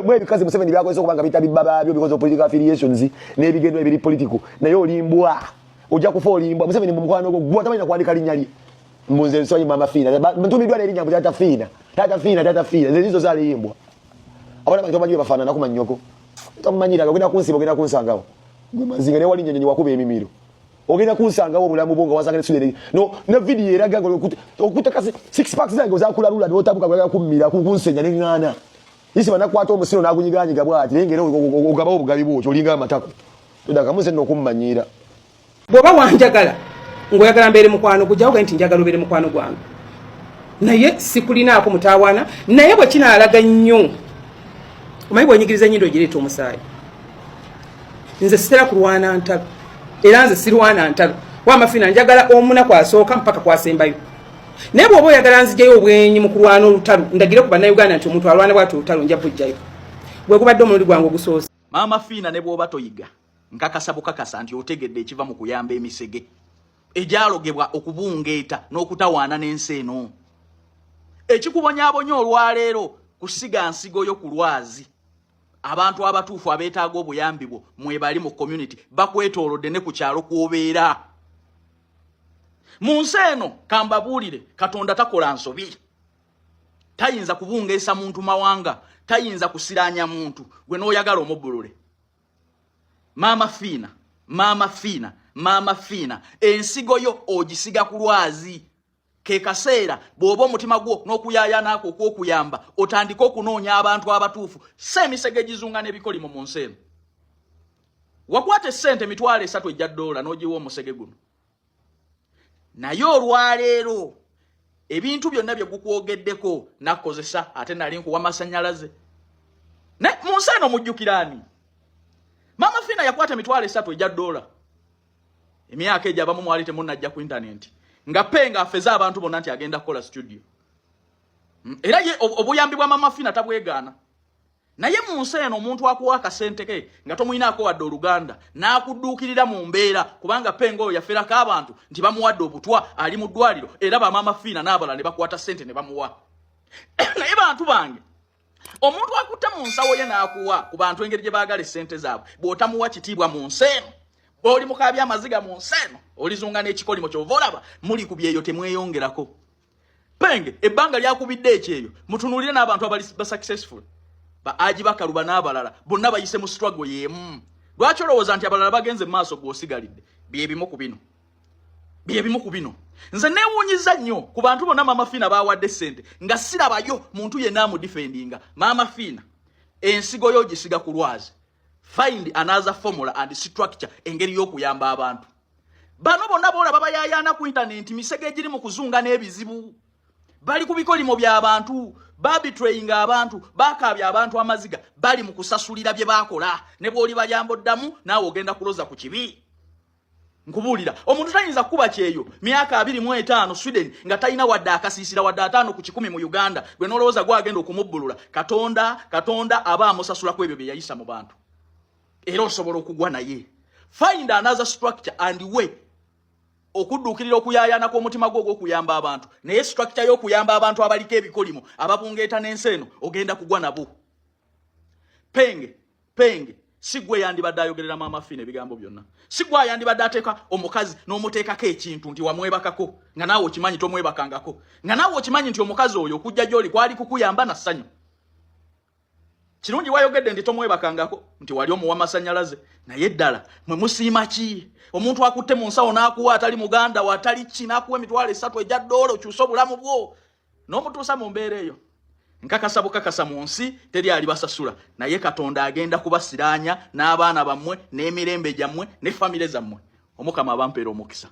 Mwe bikaze Museveni byako eso kubanga bitabi baba byo because of political affiliations n'ebigendo ebiri political naye olimbwa ojja kufa olimbwa Museveni mumukwano gwo gwa tamanya kwandika linyali munze nsonyi mama fina mtumidwa ne linyambo tata fina nzizo zali yimbwa abana bantu bajiwe bafana na kumanyoko tamanyira genda kunsiba genda kunsangawo gwe mazinga ne wali nyenye wakuba emimiro ogenda kunsangawo mulamu bonga wasangane sudere no na video eraga okutaka 6 packs zange zakula lula byotabuka kwa kumira kunsenya n'ingana isi banakwata omusiro nagunyiganyiga bwati lengero ogabawo bugabi bwo olinga amatako tudaka muze nokummanyira bwoba wanjagala ngoyagala mbere mukwano kujawo nti njagala obere mukwano gwange naye sikulinaako mutawana naye bwe kinaalaga nnyo omanyi bwenyigiriza nyindo gireeta omusaayi nze sitera kulwana ntalo era nze sirwana ntalo wamafina njagala omunaku asooka mpaka kwasembayo naye bw'oba oyagala nzijayo obwenyi mu kulwana olutalo ndagire ku bannayuganda nti omuntu alwana bwati olutalo nja bujjayo bwe gubadde omulundi gwange ogusoose Mama Fina ne bw'oba toyiga nkakasa bukakasa nti otegedde ekiva mu kuyamba emisege ejalogebwa okubungeeta n'okutawaana n'ensi eno ekikubonyaabonya olwaleero kusiga nsigo yo ku lwazi abantu abatuufu abeetaaga obuyambi bwo mwebali mu community bakwetoolodde ne ku kyalo kw'obeera mu nsi eno kambabuulire Katonda takola nsobi tayinza kubungeesa muntu mawanga tayinza kusiranya muntu gwe n'oyagala omubbulule Mama Fina ensigo yo ogisiga ku lwazi ke kaseera bw'oba omutima gwo n'okuyaayaanaako okw'okuyamba otandika okunoonya abantu abatuufu seemisege gizunga n'ebikolimo mu nsi eno wakwata essente $3 ejja $1 n'ogiwa omusege guno naye olwaleero ebintu byonna bye gukwogeddeko nakkozesa ate nali nkuwa amasannyalaze ne mu nsi eno mujjukiraani Mama Fina yakwata $3 ejja $1 emyaka ejja abamu mwali temunnajja ku internet nga penga afeza abantu bonna nti agenda kukola studio era ye obuyambi bwa Mama Fina tabwegaana naye mu nsi eno omuntu akuwa akasente ke nga tomuyinaako wadde oluganda n'akudduukirira mu mbeera kubanga penga oyo yaferako abantu nti bamuwadde obutwa ali mu ddwaliro era ba Mama Fina n'abalala ne bakwata ssente ne bamuwa naye bantu bange omuntu akutte mu nsawo ye n'akuwa ku bantu engeri gye baagala essente zaabwe bw'otamuwa kitiibwa mu nsi eno bw'oli mukaabya amaziga mu nsi eno olizunga n'ekikolimo ky'ova olaba muli ku byeyo temweyongerako penge ebbanga lyakubidde ekyeyo mutunuulire n'abantu abali successful ba aji bakaluba n'abalala bonna bayise mu struggle yemu lwaki olowooza nti abalala bagenze mu maaso gw'osigalidde byebimu ku bino nze neewuunyiza nnyo ku bantu bonna Mama Fina baawadde ssente nga sirabayo muntu yenna amudifendinga Mama Fina ensigo yo gisiga ku lwazi find another formula and structure engeri y'okuyamba abantu bano bonna boolaba bayaayaana ku internet misege egiri mu kuzunga n'ebizibu bali ku bikolimo by'abantu babitrayinga abantu bakaabya abantu amaziga bali mu kusasulira bye baakola ne bw'oli bayambo ddamu naawe ogenda kuloza ku kibi nkubuulira omuntu tayinza kuba kyeyo myaka 25 Sweden nga talina wadde akasiisira wadde 5 ku 10 mu Uganda gwe n'olowooza gwagenda okumubbulula katonda aba amusasula ku ebyo bye yayisa mu bantu era osobola okugwa naye find another structure and way okudduukirira okuyaayaana kw'omutima gwo ogw'okuyamba abantu naye structure y'okuyamba abantu abaliko ebikolimo ababungeeta n'ensi eno ogenda kugwa nabo penge sigwe yandibadde ayogerera Mama Fina ebigambo byonna sigwe yandibadde ateeka omukazi n'omuteekako ekintu nti wamwebakako nga naawe okimanyi tomwebakangako nga naawe okimanyi nti omukazi oyo okujja gy'oli kwali kukuyamba na ssanyu kirungi wayogedde nti tomwebakangako nti wali omuwa amasannyalaze naye ddala mwe musiima ki omuntu akutte mu nsawo n'akuwa atali muganda watali ki n'akuwa $3 ejja $1 okyusa obulamu bwo n'omutuusa mu mbeera eyo nkakasa bukakasa mu nsi teri alibasasula naye Katonda agenda kubasiraanya n'abaana bammwe n'emirembe gyammwe ne famire zammwe omukama abampeera omukisa